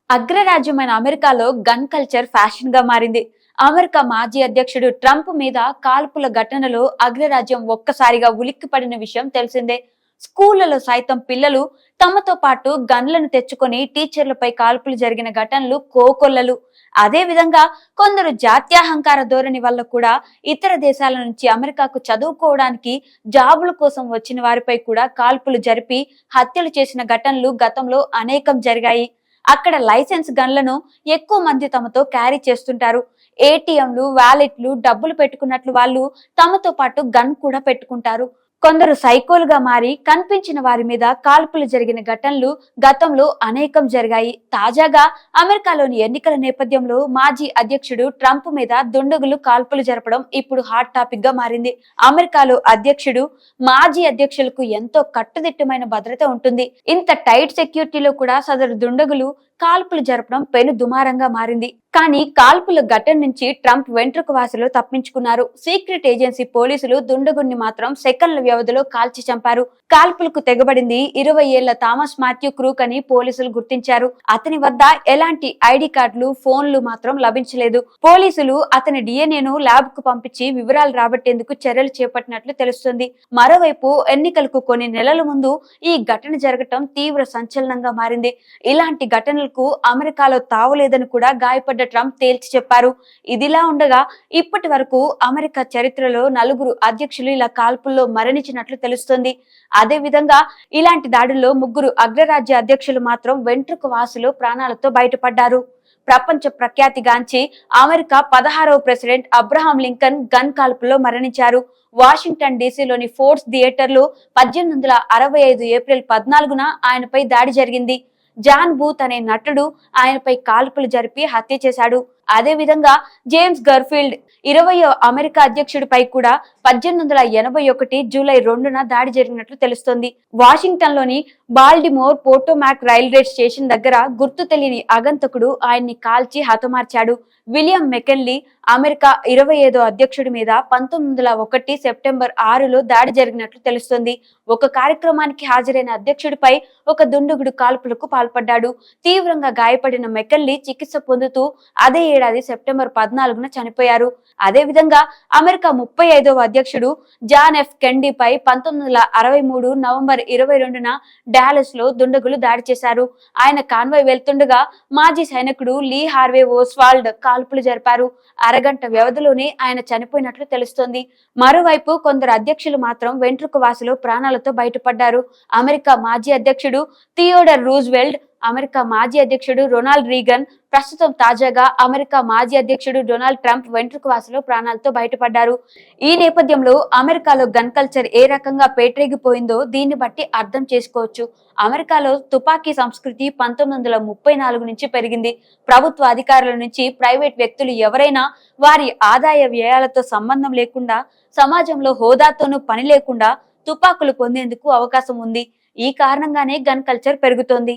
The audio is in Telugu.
అగ్రరాజ్యమైన అమెరికాలో గన్ కల్చర్ ఫ్యాషన్ గా మారింది. అమెరికా మాజీ అధ్యక్షుడు ట్రంప్ మీద కాల్పుల ఘటనలో అగ్రరాజ్యం ఒక్కసారిగా ఉలిక్కిపడిన విషయం తెలిసిందే. స్కూళ్లలో సైతం పిల్లలు తమతో పాటు గన్లను తెచ్చుకొని టీచర్లపై కాల్పులు జరిగిన ఘటనలు కోకొల్లలు. అదే విధంగా కొందరు జాత్యాహంకార ధోరణి వల్ల కూడా ఇతర దేశాల నుంచి అమెరికాకు చదువుకోవడానికి జాబుల కోసం వచ్చిన వారిపై కూడా కాల్పులు జరిపి హత్యలు చేసిన ఘటనలు గతంలో అనేకం జరిగాయి. అక్కడ లైసెన్స్ గన్లను ఎక్కువ మంది తమతో క్యారీ చేస్తుంటారు. ఏటీఎంలు, వ్యాలెట్లు, డబ్బులు పెట్టుకున్నట్లు వాళ్ళు తమతో పాటు గన్ కూడా పెట్టుకుంటారు. కొందరు సైకోలుగా మారి కనిపించిన వారి మీద కాల్పులు జరిగిన ఘటనలు గతంలో అనేకం జరిగాయి. తాజాగా అమెరికాలోని ఎన్నికల నేపథ్యంలో మాజీ అధ్యక్షుడు ట్రంప్ మీద దుండగులు కాల్పులు జరపడం ఇప్పుడు హాట్ టాపిక్ గా మారింది. అమెరికాలో అధ్యక్షుడు, మాజీ అధ్యక్షులకు ఎంతో కట్టుదిట్టమైన భద్రత ఉంటుంది. ఇంత టైట్ సెక్యూరిటీలో కూడా సదరు దుండగులు కాల్పులు జరపడం పెను దుమారంగా మారింది. కానీ కాల్పుల ఘటన నుంచి ట్రంప్ వెంట్రుక వాసులు తప్పించుకున్నారు. సీక్రెట్ ఏజెన్సీ పోలీసులు దుండగుణ్ణి మాత్రం సెకండ్ల వ్యవధిలో కాల్చి చంపారు. కాల్పులకు తెగబడింది 20 ఏళ్ల థామస్ మాథ్యూ క్రూక్ అని పోలీసులు గుర్తించారు. అతని వద్ద ఎలాంటి ఐడి కార్డులు, ఫోన్లు మాత్రం లభించలేదు. పోలీసులు అతని డిఎన్ఏను ల్యాబ్ కు పంపించి వివరాలు రాబట్టేందుకు చర్యలు చేపట్టినట్లు తెలుస్తుంది. మరోవైపు ఎన్నికలకు కొన్ని నెలల ముందు ఈ ఘటన జరగటం తీవ్ర సంచలనంగా మారింది. ఇలాంటి ఘటనలకు అమెరికాలో తావులేదని కూడా గాయపడ్డ ట్రంప్ తేల్చి చెప్పారు. ఇదిలా ఉండగా ఇప్పటి వరకు అమెరికా చరిత్రలో 4 అధ్యక్షులు ఇలా కాల్పుల్లో మరణించినట్లు తెలుస్తోంది. అదే విధంగా ఇలాంటి దాడుల్లో 3 అగ్రరాజ్య అధ్యక్షులు మాత్రం వెంట్రుక వాసులు ప్రాణాలతో బయటపడ్డారు. ప్రపంచ ప్రఖ్యాతిగాంచి అమెరికా 16వ ప్రెసిడెంట్ అబ్రహాం లింకన్ గన్ కాల్పుల్లో మరణించారు. వాషింగ్టన్ డీసీలోని ఫోర్డ్స్ థియేటర్లో 1865 ఏప్రిల్ 14న ఆయనపై దాడి జరిగింది. జాన్ బూత్ అనే నటుడు ఆయనపై కాల్పులు జరిపి హత్య చేశాడు. అదే విధంగా జేమ్స్ గర్ఫీల్డ్ 20వ అమెరికా అధ్యక్షుడిపై కూడా 1881 జూలై 2న దాడి జరిగినట్లు తెలుస్తోంది. వాషింగ్టన్ లోని బాల్డిమోర్ పోటోమాక్ రైల్వే స్టేషన్ దగ్గర గుర్తు తెలియని అగంతకుడు ఆయన్ని కాల్చి హతమార్చాడు. విలియం మెకెన్లీ అమెరికా 25వ అధ్యక్షుడి మీద 1901 సెప్టెంబర్ 6లో దాడి జరిగినట్లు తెలుస్తోంది. ఒక కార్యక్రమానికి హాజరైన అధ్యక్షుడిపై ఒక దుండగుడు కాల్పులకు పాల్పడ్డాడు. తీవ్రంగా గాయపడిన మెకెన్లీ చికిత్స పొందుతూ అదే ఏడాది సెప్టెంబర్ 14న చనిపోయారు. అదే విధంగా అమెరికా 35వ అధ్యక్షుడు జాన్ ఎఫ్ కెండీపై 1963 నవంబర్ 22న డాలస్ లో దుండగులు దాడి చేశారు. ఆయన కాన్వాయ్ వెళ్తుండగా మాజీ సైనికుడు లీ హార్వే ఓస్వాల్డ్ కాల్పులు జరిపారు. అరగంట వ్యవధిలోనే ఆయన చనిపోయినట్లు తెలుస్తోంది. మరోవైపు కొందరు అధ్యక్షులు మాత్రం వెంట్రుక వాసులు ప్రాణాలతో బయటపడ్డారు. అమెరికా మాజీ అధ్యక్షుడు థియోడర్ రూజ్వెల్ట్, అమెరికా మాజీ అధ్యక్షుడు రొనాల్డ్ రీగన్, ప్రస్తుతం తాజాగా అమెరికా మాజీ అధ్యక్షుడు డొనాల్డ్ ట్రంప్ వెంట్రుక వాసులు ప్రాణాలతో బయటపడ్డారు. ఈ నేపథ్యంలో అమెరికాలో గన్ కల్చర్ ఏ రకంగా పేటరేగిపోయిందో దీన్ని బట్టి అర్థం చేసుకోవచ్చు. అమెరికాలో తుపాకీ సంస్కృతి 1934 నుంచి పెరిగింది. ప్రభుత్వ అధికారుల నుంచి ప్రైవేట్ వ్యక్తులు ఎవరైనా వారి ఆదాయ వ్యయాలతో సంబంధం లేకుండా, సమాజంలో హోదాతోనూ పని లేకుండా తుపాకులు పొందేందుకు అవకాశం ఉంది. ఈ కారణంగానే గన్ కల్చర్ పెరుగుతోంది.